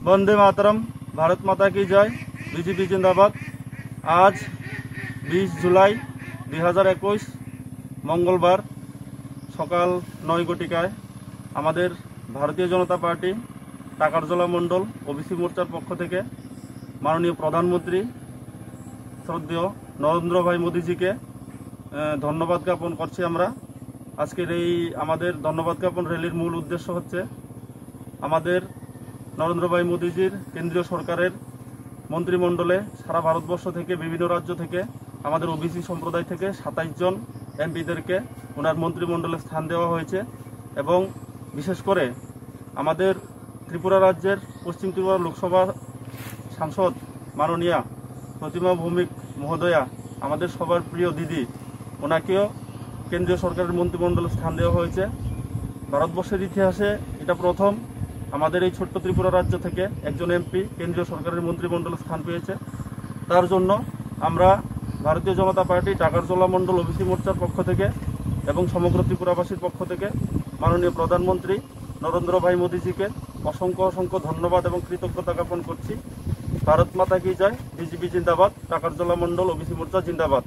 বন্দে মাতরম, ভারত মাতা কি জয়, বিজেপি জিন্দাবাদ। আজ 20 জুলাই 2021 মঙ্গলবার সকাল 9 ঘটিকায় আমাদের ভারতীয় জনতা পার্টি টাকারজলা মণ্ডল ওবিসি মোর্চার পক্ষ থেকে মাননীয় প্রধানমন্ত্রী শ্রদ্ধেয় নরেন্দ্র ভাই মোদীজিকে ধন্যবাদ জ্ঞাপন করছি। আমরা আজকের এই আমাদের ধন্যবাদ জ্ঞাপন র্যালির মূল উদ্দেশ্য হচ্ছে আমাদের নরেন্দ্র ভাই মোদীজির কেন্দ্রীয় সরকারের মন্ত্রিমণ্ডলে সারা ভারতবর্ষ থেকে বিভিন্ন রাজ্য থেকে আমাদের ওবিসি সম্প্রদায় থেকে 27 জন এমপিদেরকে ওনার মন্ত্রিমণ্ডলে স্থান দেওয়া হয়েছে এবং বিশেষ করে আমাদের ত্রিপুরা রাজ্যের পশ্চিম ত্রিপুরা লোকসভা সাংসদ মাননীয়া প্রতিমা ভৌমিক মহোদয়া, আমাদের সবার প্রিয় দিদি, ওনাকেও কেন্দ্রীয় সরকারের মন্ত্রিমণ্ডলে স্থান দেওয়া হয়েছে। ভারতবর্ষের ইতিহাসে এটা প্রথম আমাদের এই ছোট্ট ত্রিপুরা রাজ্য থেকে একজন এমপি কেন্দ্রীয় সরকারের মন্ত্রিমণ্ডলে স্থান পেয়েছে। তার জন্য আমরা ভারতীয় জনতা পার্টি টাকারজলা মণ্ডল ওবিসি মোর্চার পক্ষ থেকে এবং সমগ্র ত্রিপুরাবাসীর পক্ষ থেকে মাননীয় প্রধানমন্ত্রী নরেন্দ্র ভাই মোদীজিকে অসংখ্য অসংখ্য ধন্যবাদ এবং কৃতজ্ঞতা জ্ঞাপন করছি। ভারত মাতা কি জয়, বিজেপি জিন্দাবাদ, টাকারজলা মণ্ডল ওবিসি মোর্চা জিন্দাবাদ।